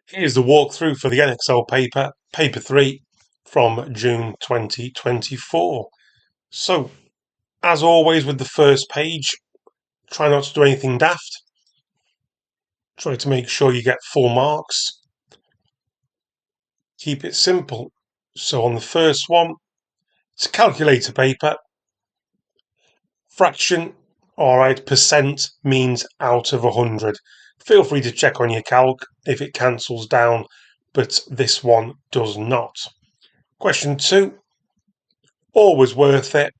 Here's the walkthrough for the Edexcel paper 3 from June 2024. So, as always with the first page, try not to do anything daft. Try to make sure you get full marks. Keep it simple. So on the first one, it's a calculator paper. Fraction, alright, percent means out of 100. Feel free to check on your calc if it cancels down, but this one does not. Question 2, always worth it.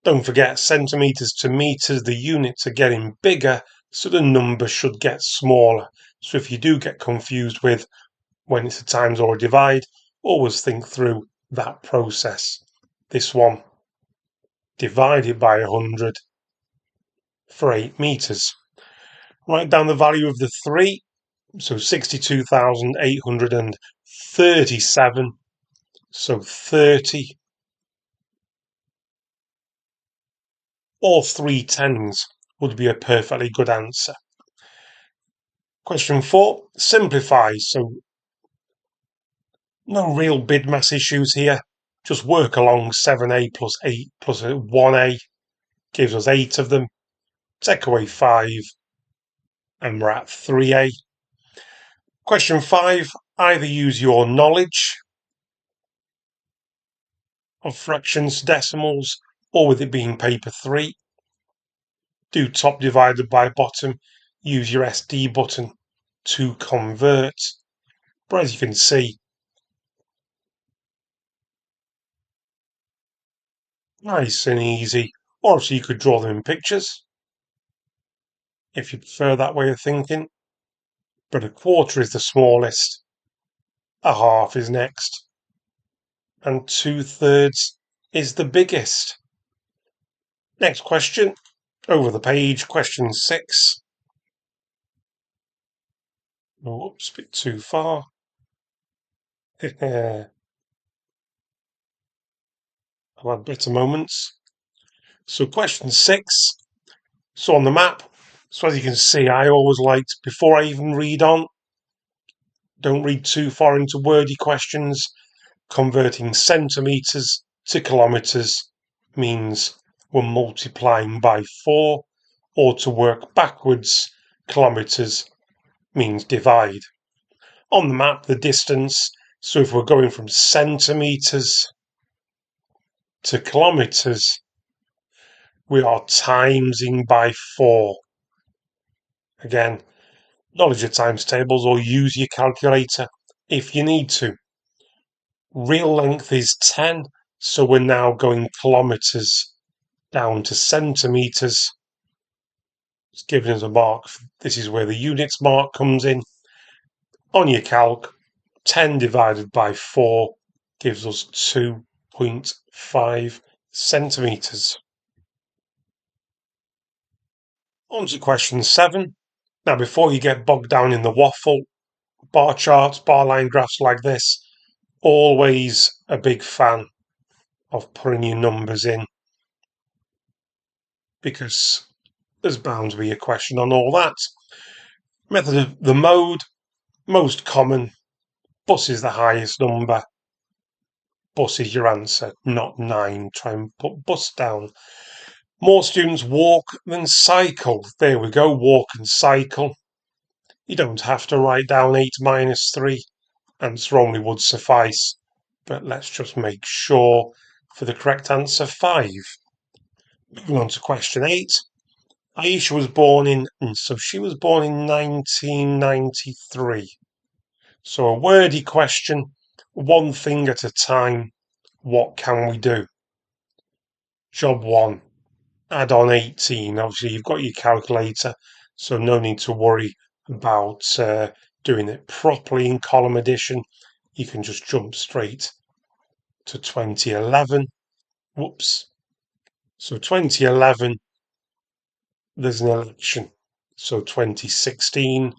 Don't forget, centimetres to metres, the units are getting bigger, so the number should get smaller. So if you do get confused with when it's a times or a divide, always think through that process. This one, divided by 100 for 8 metres. Write down the value of the 3, so 62,837, so 30, or 3 tens would be a perfectly good answer. Question 4, simplify. So no real bid mass issues here. Just work along 7a plus 8 plus 1a gives us 8 of them. Take away 5 and we're at 3a. Question 5, either use your knowledge of fractions, decimals, or with it being paper 3, do top divided by bottom, use your SD button to convert. But as you can see, nice and easy. Or so you could draw them in pictures, if you prefer that way of thinking. But a quarter is the smallest, a half is next, and 2/3 is the biggest. Next question, over the page, question 6. Oops, a bit too far. I've had better moments. So question 6. So on the map, so as you can see, I always liked, before I even read on, don't read too far into wordy questions. Converting centimetres to kilometres means we're multiplying by 4, or to work backwards, kilometres means divide. On the map, the distance, so if we're going from centimetres to kilometres, we are timesing by 4. Again, knowledge of times tables, or use your calculator if you need to. Real length is 10, so we're now going kilometres down to centimetres. It's giving us a mark. This is where the units mark comes in. On your calc, 10 divided by 4 gives us 2.5 centimetres. On to question 7. Now, before you get bogged down in the waffle, bar charts, bar line graphs like this, always a big fan of putting your numbers in, because there's bound to be a question on all that. Method of the mode, most common, bus is the highest number. Bus is your answer, not 9. Try and put bus down. More students walk than cycle. There we go, walk and cycle. You don't have to write down 8 minus 3. Answer only would suffice. But let's just make sure for the correct answer, 5. Moving on to question 8. Aisha was born in, so she was born in 1993. So a wordy question, one thing at a time. What can we do? Job 1, add on 18. Obviously, you've got your calculator, so no need to worry about doing it properly in column addition. You can just jump straight to 2011. Whoops. So 2011, there's an election. So 2016,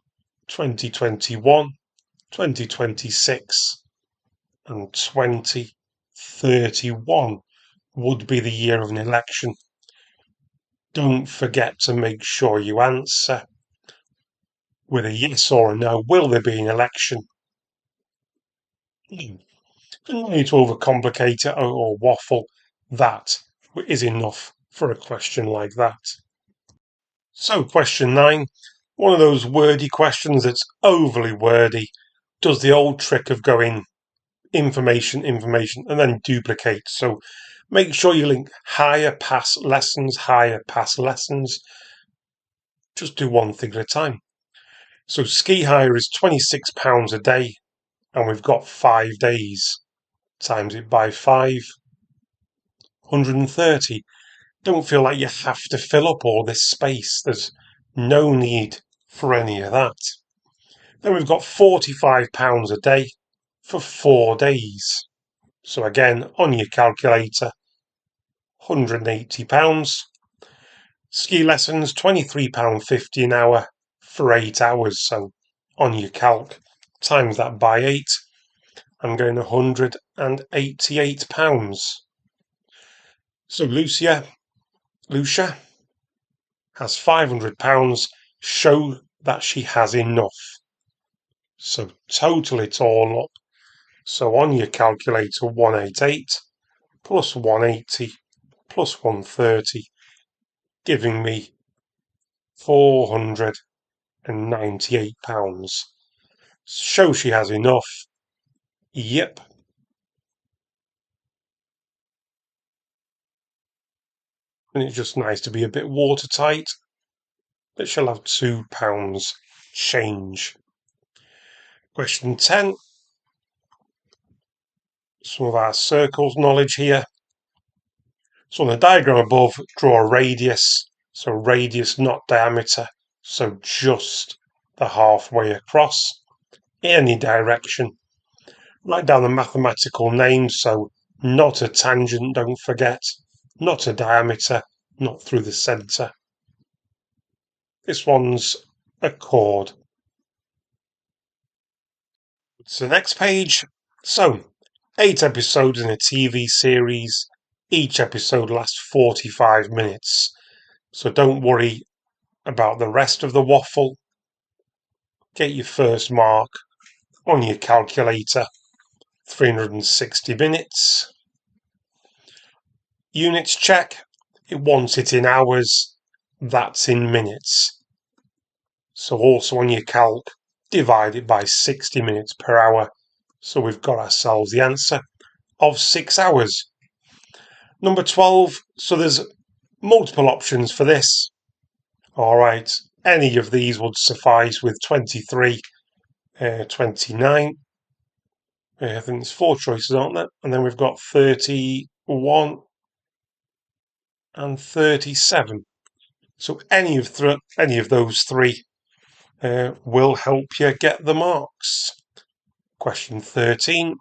2021, 2026, and 2031 would be the year of an election. Don't forget to make sure you answer. with a yes or a no. Will there be an election? No need to overcomplicate it or waffle. That is enough for a question like that. So, question 9, one of those wordy questions that's overly wordy, does the old trick of going information, information, and then duplicate. So, make sure you link higher pass lessons, higher pass lessons. Just do one thing at a time. So, ski hire is £26 a day, and we've got 5 days. Times it by 5, 130. Don't feel like you have to fill up all this space. There's no need for any of that. Then we've got £45 a day for 4 days. So again, on your calculator, £180. Ski lessons, £23.50 an hour for 8 hours. So on your calc, times that by 8, I'm going £188. So Lucia has £500, show that she has enough. So total it all up. So on your calculator, 188 plus 180 plus 130, giving me £498. Show she has enough. Yep. And it's just nice to be a bit watertight. But she'll have £2 change. Question 10. Some of our circles knowledge here. So on the diagram above, draw a radius. So radius, not diameter. So just the halfway across, any direction. Write down the mathematical names. So not a tangent, don't forget. Not a diameter, not through the centre. This one's a chord. So next page. So 8 episodes in a TV series. Each episode lasts 45 minutes. So don't worry about the rest of the waffle. Get your first mark on your calculator. 360 minutes. Units check. It wants it in hours. That's in minutes. So also on your calc, divide it by 60 minutes per hour. So we've got ourselves the answer of 6 hours. Number 12. So there's multiple options for this. All right. Any of these would suffice with 23, 29. I think there's 4 choices, aren't there? And then we've got 31 and 37. So any of those 3 will help you get the marks. Question 13.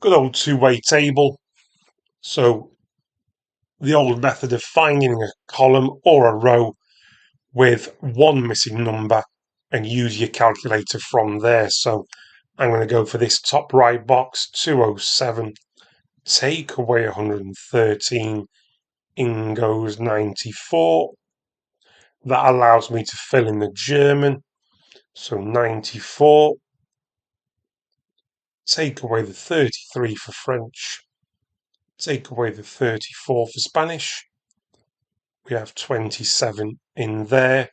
Good old two-way table. So the old method of finding a column or a row with one missing number and use your calculator from there. So I'm going to go for this top right box, 207. Take away 113, in goes 94. That allows me to fill in the German. So 94. Take away the 33 for French. Take away the 34 for Spanish. We have 27 in there.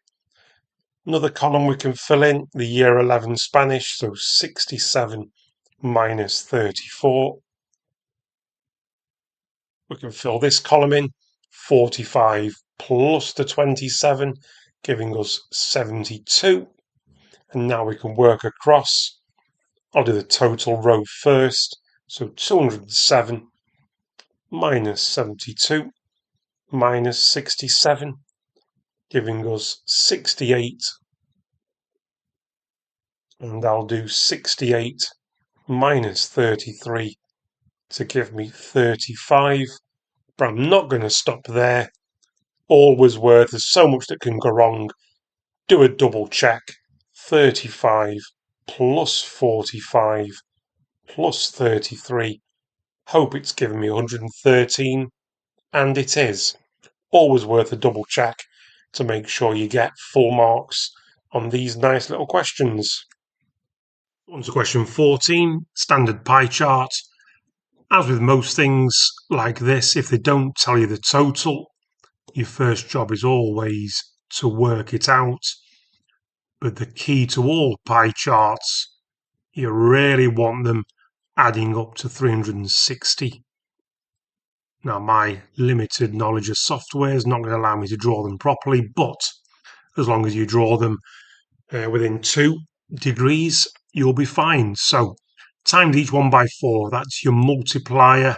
Another column we can fill in, the year 11 Spanish, so 67 minus 34. We can fill this column in, 45 plus the 27, giving us 72. And now we can work across. I'll do the total row first, so 207 minus 72 minus 67, giving us 68. And I'll do 68 minus 33 to give me 35. But I'm not going to stop there. Always worth, there's so much that can go wrong. Do a double check. 35 plus 45 plus 33. Hope it's given me 113. And it is. Always worth a double check to make sure you get full marks on these nice little questions. On to question 14, standard pie chart. As with most things like this, if they don't tell you the total, your first job is always to work it out. But the key to all pie charts, you really want them adding up to 360. Now, my limited knowledge of software is not going to allow me to draw them properly, but as long as you draw them within 2 degrees, you'll be fine. So, times each one by 4, that's your multiplier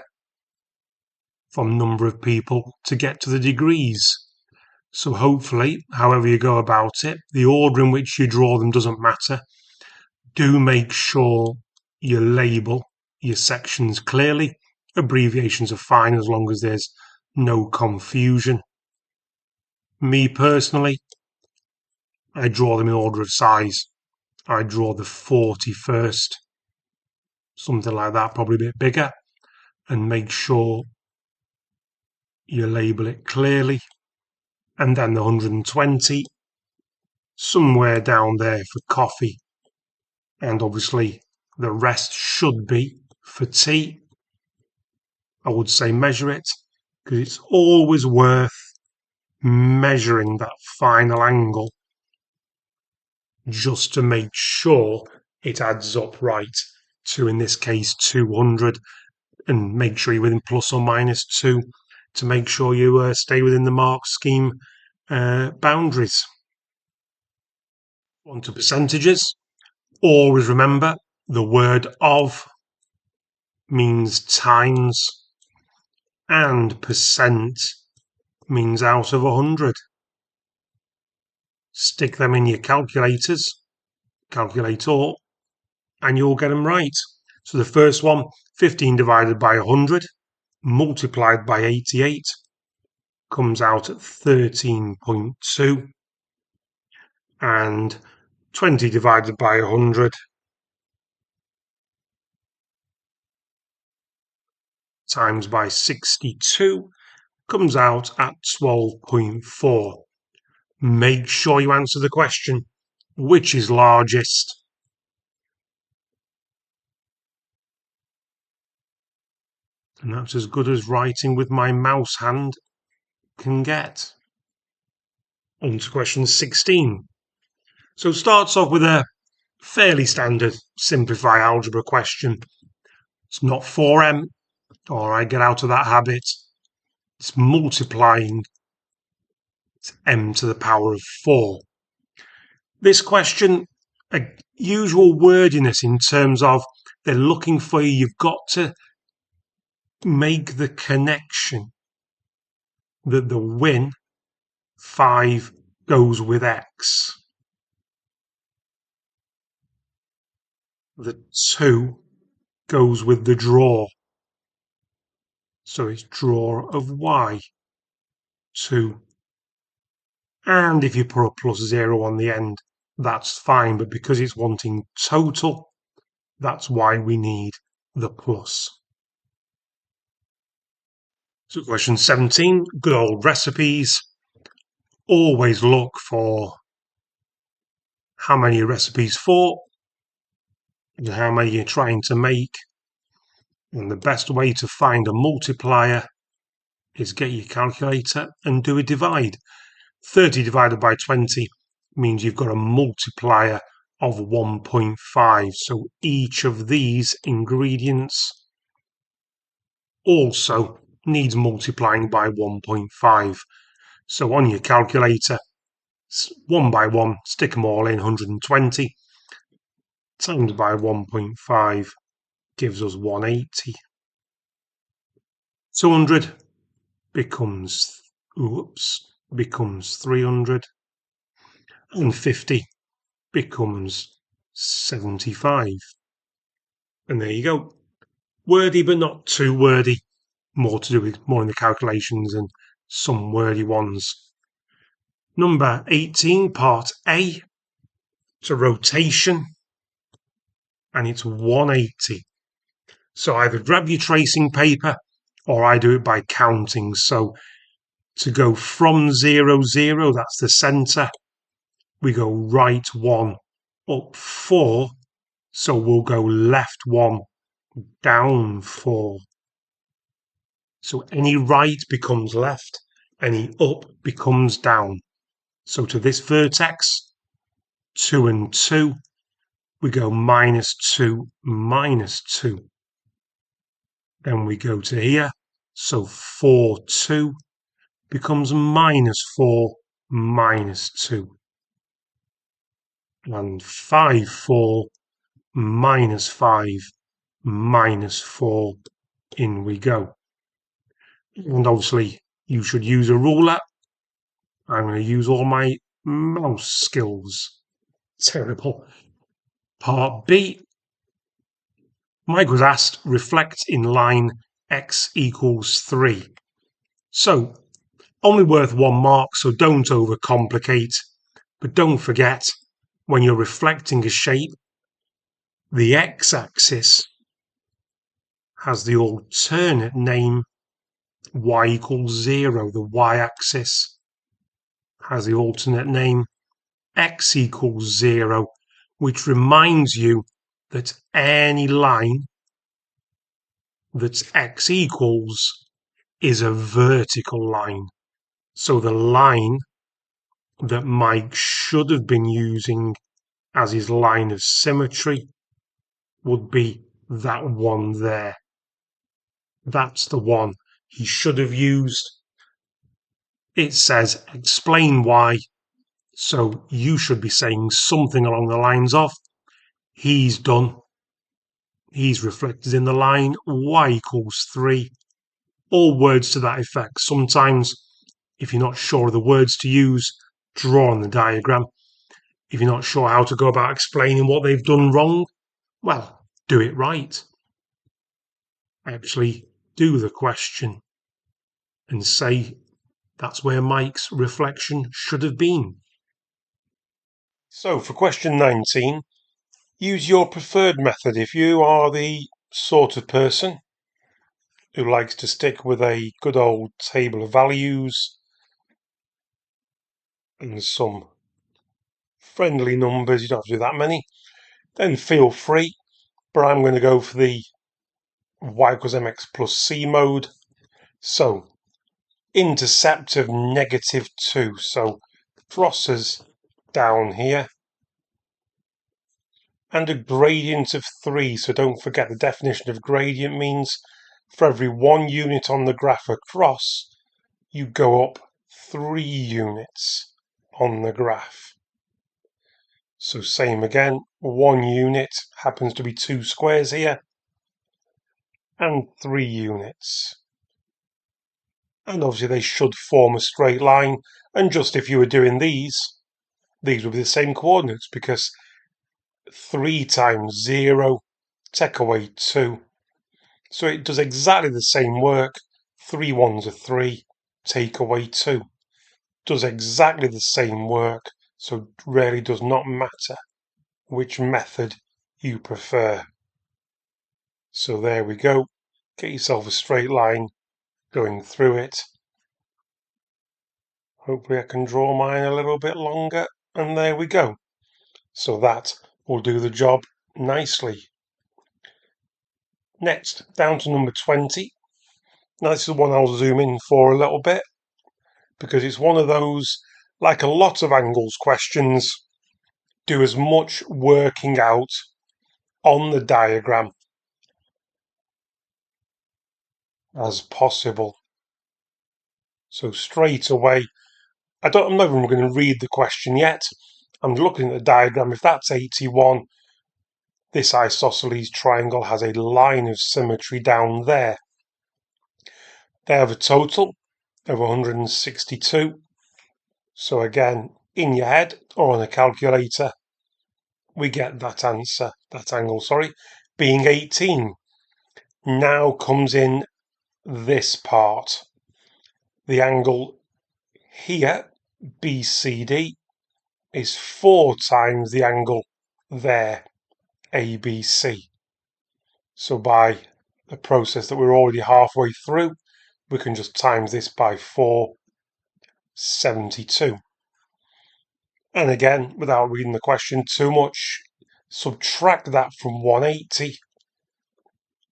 from number of people to get to the degrees. So hopefully, however you go about it, the order in which you draw them doesn't matter. Do make sure you label your sections clearly. Abbreviations are fine as long as there's no confusion. Me personally, I draw them in order of size. I draw the 40 first, something like that, probably a bit bigger, and make sure you label it clearly. And then the 120, somewhere down there for coffee. And obviously the rest should be for tea. I would say measure it, because it's always worth measuring that final angle just to make sure it adds up right to, in this case, 200, and make sure you're within plus or minus 2 to make sure you stay within the mark scheme boundaries. On to percentages. Always remember the word of means times and percent means out of 100. Stick them in your calculator, and you'll get them right. So the first one, 15 divided by 100 multiplied by 88 comes out at 13.2, and 20 divided by 100 times by 62 comes out at 12.4. Make sure you answer the question, which is largest? And that's as good as writing with my mouse hand can get. On to question 16. So it starts off with a fairly standard simplify algebra question. It's not 4m, or I get out of that habit. It's multiplying. It's m to the power of 4. This question, a usual wordiness in terms of they're looking for you. You've got to make the connection that the win 5 goes with x. The 2 goes with the draw. So it's draw of y. 2. And if you put a plus 0 on the end, that's fine. But because it's wanting total, that's why we need the plus. So question 17, good old recipes. Always look for how many your recipes for and how many you're trying to make. And the best way to find a multiplier is get your calculator and do a divide. 30 divided by 20 means you've got a multiplier of 1.5. So each of these ingredients also needs multiplying by 1.5. So on your calculator, one by one, stick them all in. 120 times by 1.5 gives us 180. 200 becomes 300, and 50 becomes 75. And there you go. Wordy, but not too wordy. More to do with more in the calculations and some wordy ones. Number 18, part A, it's a rotation, and it's 180. So either grab your tracing paper, or I do it by counting. So to go from 0, 0, that's the centre, we go right 1, up 4, so we'll go left 1, down 4. So any right becomes left, any up becomes down. So to this vertex, 2 and 2, we go -2, -2. Then we go to here, so 4, 2 becomes -4, -2. And 5, 4, -5, -4. In we go. And obviously, you should use a ruler. I'm going to use all my mouse skills. Terrible. Part B. Mike was asked, reflect in line x equals 3. So, only worth 1 mark, so don't overcomplicate. But don't forget, when you're reflecting a shape, the x-axis has the alternate name y equals 0. The y-axis has the alternate name x equals 0, which reminds you that any line that's x equals is a vertical line. So the line that Mike should have been using as his line of symmetry would be that one there. That's the one he should have used. It says explain why, so you should be saying something along the lines of he's reflected in the line y equals 3, or words to that effect. Sometimes, if you're not sure of the words to use, draw on the diagram. If you're not sure how to go about explaining what they've done wrong, well, do it right. Actually do the question and say that's where Mike's reflection should have been. So for question 19, use your preferred method if you are the sort of person who likes to stick with a good old table of values and some friendly numbers. You don't have to do that many. Then feel free, but I'm going to go for the y equals mx plus c mode. So intercept of -2. So crosses down here. And a gradient of 3. So don't forget the definition of gradient means for every 1 unit on the graph across, you go up 3 units on the graph. So same again, 1 unit happens to be 2 squares here, and 3 units. And obviously they should form a straight line, and just if you were doing these would be the same coordinates, because 3 times 0, take away 2. So it does exactly the same work. 3 ones are 3, take away 2. Does exactly the same work, so it really does not matter which method you prefer. So there we go. Get yourself a straight line going through it. Hopefully I can draw mine a little bit longer, and there we go. So that will do the job nicely. Next, down to number 20. Now this is the one I'll zoom in for a little bit, because it's one of those, like a lot of angles questions, do as much working out on the diagram as possible. So straight away, I'm not even going to read the question yet. I'm looking at the diagram. If that's 81, this isosceles triangle has a line of symmetry down there. They have a total of 162. So again, in your head or on a calculator, we get that answer, that angle, being 18. Now comes in this part. The angle here, BCD, is 4 times the angle there, ABC. So by the process that we're already halfway through, we can just times this by 4, 72. And again, without reading the question too much, subtract that from 180.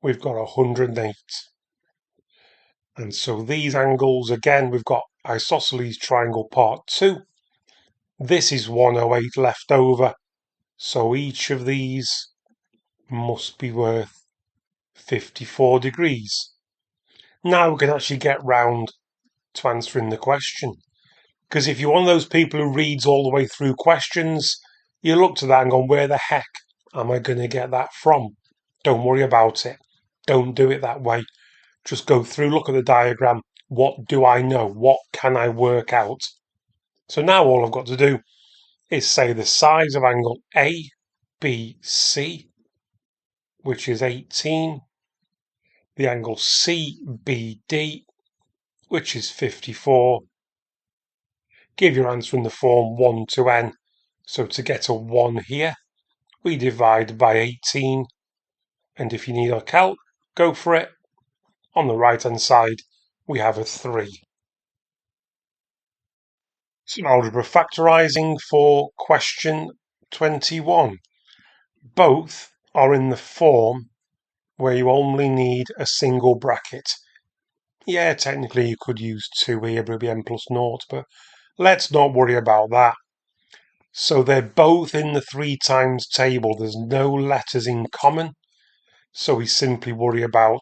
We've got 108. And so these angles, again, we've got isosceles triangle part 2. This is 108 left over. So each of these must be worth 54 degrees. Now we can actually get round to answering the question. Because if you're one of those people who reads all the way through questions, you look to that and go, where the heck am I going to get that from? Don't worry about it. Don't do it that way. Just go through, look at the diagram. What do I know? What can I work out? So now all I've got to do is say the size of angle ABC, which is 18, the angle CBD, which is 54. Give your answer in the form 1 to n. So to get a 1 here, we divide by 18. And if you need a calc, go for it. On the right-hand side, we have a 3. Some algebra factorising for question 21. Both are in the form where you only need a single bracket. Yeah, technically you could use 2 here, but it would be n plus 0, but let's not worry about that. So they're both in the 3 times table. There's no letters in common. So we simply worry about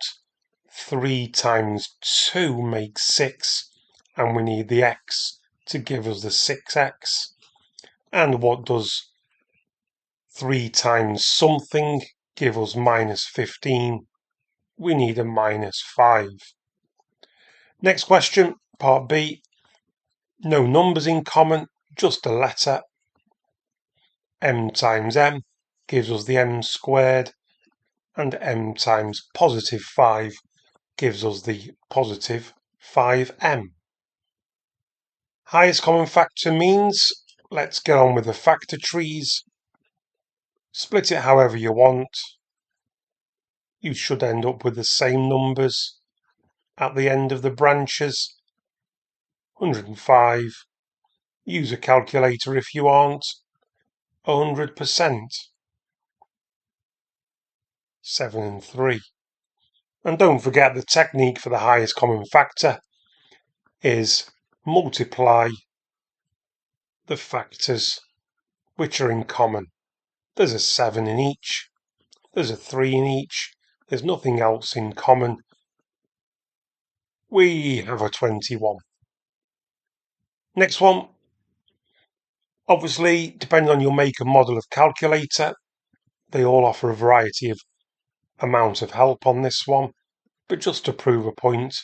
3 times 2 makes 6. And we need the x to give us the 6x. And what does 3 times something give us minus 15? We need a minus 5. Next question, part B. No numbers in common, just a letter. M times m gives us the m squared, and m times positive 5 gives us the positive 5m. Highest common factor means, let's get on with the factor trees. Split it however you want. You should end up with the same numbers at the end of the branches. 105. Use a calculator if you aren't. 100%. 7 and 3. And don't forget the technique for the highest common factor is multiply the factors which are in common. There's a 7 in each. There's a 3 in each. There's nothing else in common. We have a 21. Next one. Obviously, depending on your make and model of calculator, they all offer a variety of amount of help on this one. But just to prove a point,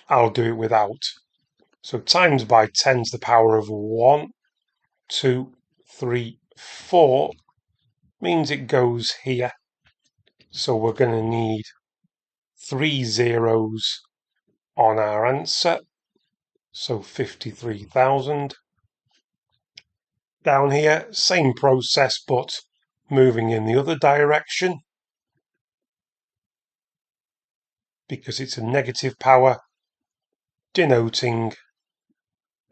I'll do it without. So times by 10 to the power of 1, 2, 3, 4 means it goes here. So we're going to need 3 zeros on our answer. So 53,000. Down here, same process, but moving in the other direction. Because it's a negative power, denoting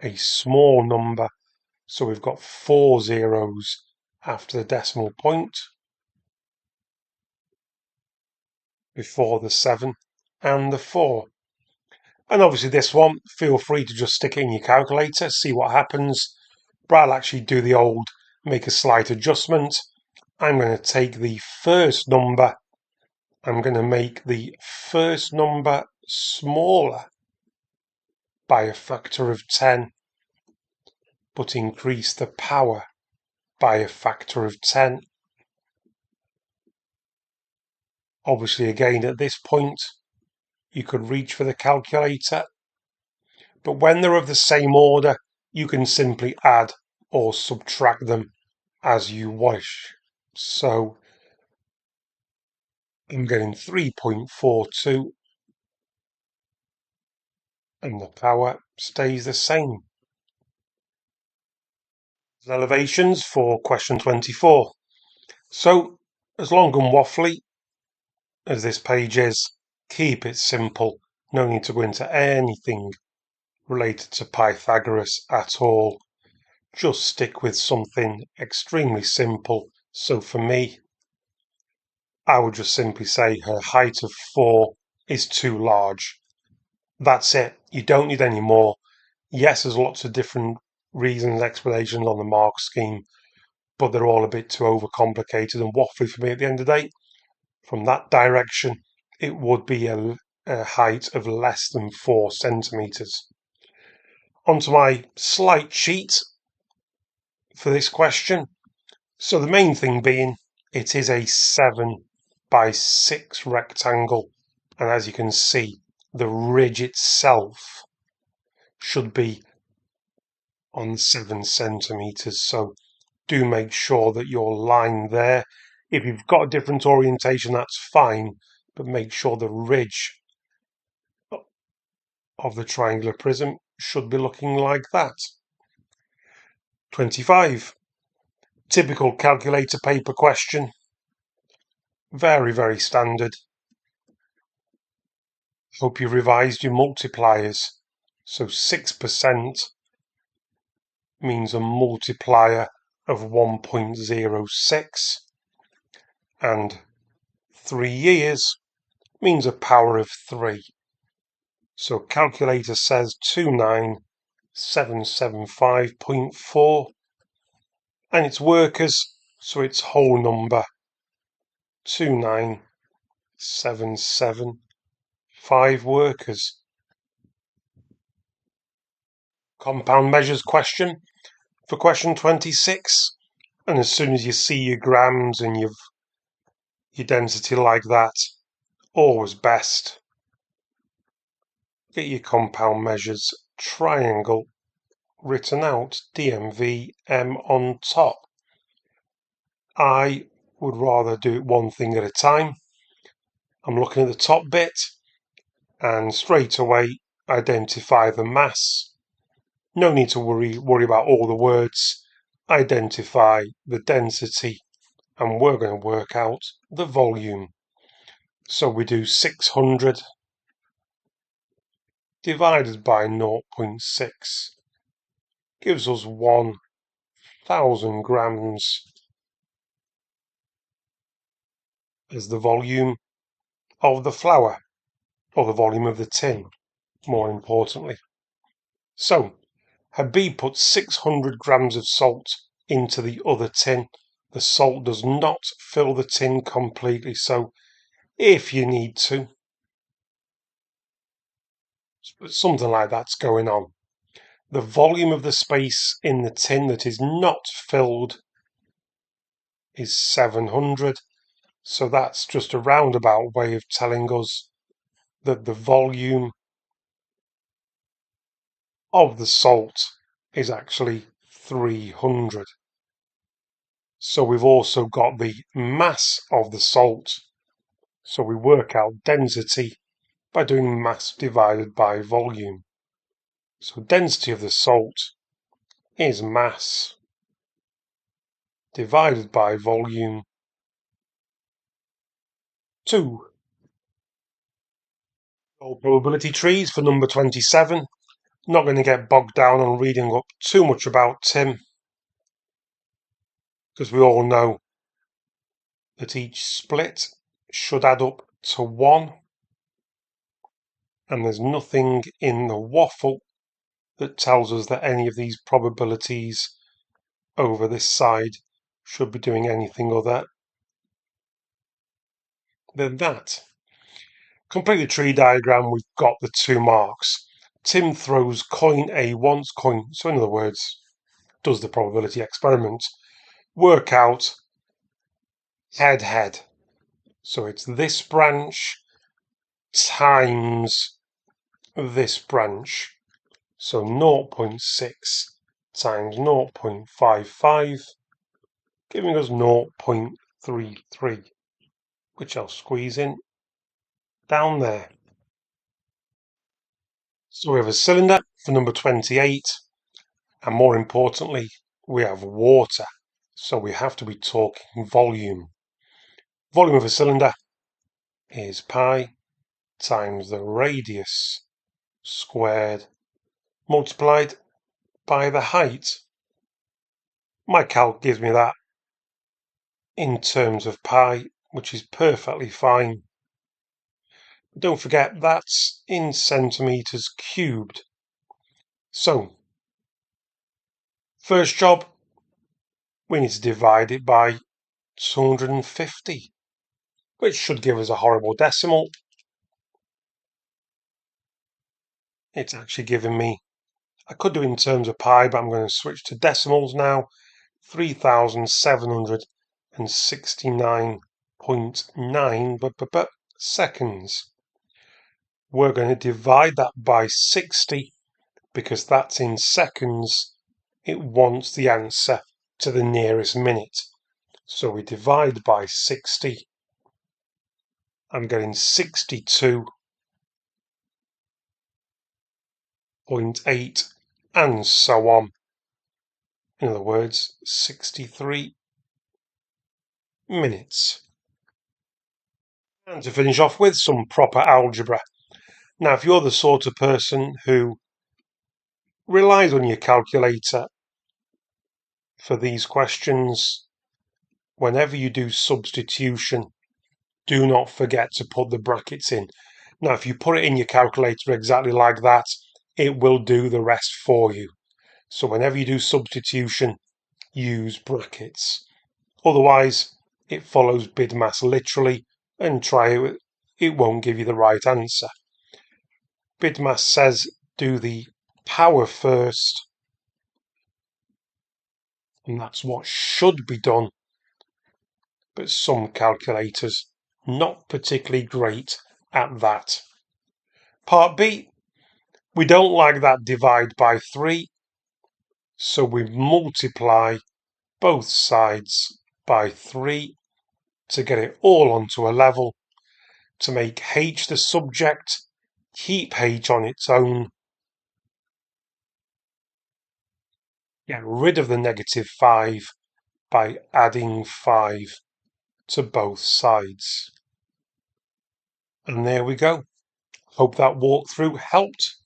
a small number. So we've got 4 zeros after the decimal point, before the 7 and the 4. And obviously this one, feel free to just stick it in your calculator, see what happens. But I'll actually do the old, make a slight adjustment. I'm going to take the first number. I'm going to make the first number smaller by a factor of 10, but increase the power by a factor of 10. Obviously, again, at this point, you could reach for the calculator, but when they're of the same order, you can simply add or subtract them as you wish. So I'm getting 3.42, and the power stays the same. Elevations for question 24. So, as long and waffly as this page is, keep it simple. No need to go into anything related to Pythagoras at all. just stick with something extremely simple. So for me, I would just simply say her height of 4 is too large. That's it. You don't need any more. Yes, there's lots of different reasons, explanations on the mark scheme, but they're all a bit too overcomplicated and waffly for me at the end of the day. From that direction, it would be a height of less than 4 centimetres. Onto my slight cheat for this question. So the main thing being, it is a 7 by 6 rectangle, and as you can see, the ridge itself should be on 7 centimetres. So do make sure that your line there, if you've got a different orientation, that's fine, but make sure the ridge of the triangular prism should be looking like that. 25. Typical calculator paper question. Very, very standard. Hope you revised your multipliers. So 6% means a multiplier of 1.06, and 3 years means a power of 3. So calculator says 29775.4, and it's workers, so it's whole number 29775 workers. Compound measures question for question 26, and as soon as you see your grams and your density like that, always best get your compound measures triangle written out, DMV M on top. I would rather do it one thing at a time. I'm looking at the top bit and straight away identify the mass. No need to worry about all the words. Identify the density, and we're going to work out the volume. So we do 600 divided by 0.6 gives us 1,000 grams as the volume of the flour, or the volume of the tin, more importantly. So Habib put 600 grams of salt into the other tin. The salt does not fill the tin completely, so if you need to, something like that's going on. The volume of the space in the tin that is not filled is 700, so that's just a roundabout way of telling us that the volume of the salt is actually 300. So we've also got the mass of the salt, so we work out density by doing mass divided by volume. So density of the salt is mass divided by volume 2. All probability trees for number 27. Not going to get bogged down on reading up too much about Tim, because we all know that each split should add up to 1, and there's nothing in the waffle that tells us that any of these probabilities over this side should be doing anything other than that. Complete the tree diagram, we've got the 2 marks. Tim throws coin A once, coin, so in other words, does the probability experiment. Work out head. So it's this branch times this branch. So 0.6 times 0.55, giving us 0.33, which I'll squeeze in down there. So we have a cylinder for number 28, and more importantly, we have water. So we have to be talking volume. Volume of a cylinder is pi times the radius squared multiplied by the height My calc gives me that in terms of pi, which is perfectly fine. Don't forget that's in centimetres cubed. So, first job, we need to divide it by 250, which should give us a horrible decimal. It's actually giving me, I could do it in terms of pi, but I'm going to switch to decimals now. 3,769.9 seconds. We're going to divide that by 60 because that's in seconds. It wants the answer to the nearest minute. So we divide by 60. I'm getting 62.8 and so on. In other words, 63 minutes. And to finish off with some proper algebra. Now, if you're the sort of person who relies on your calculator for these questions, whenever you do substitution, do not forget to put the brackets in. Now, if you put it in your calculator exactly like that, it will do the rest for you. So whenever you do substitution, use brackets. Otherwise, it follows BIDMAS literally, and try it, it won't give you the right answer. BIDMAS says do the power first, and that's what should be done. But some calculators not particularly great at that. Part B, we don't like that divide by 3, so we multiply both sides by 3 to get it all onto a level, to make h the subject, keep h on its own, get rid of the -5 by adding 5 to both sides. And there we go. Hope that walkthrough helped.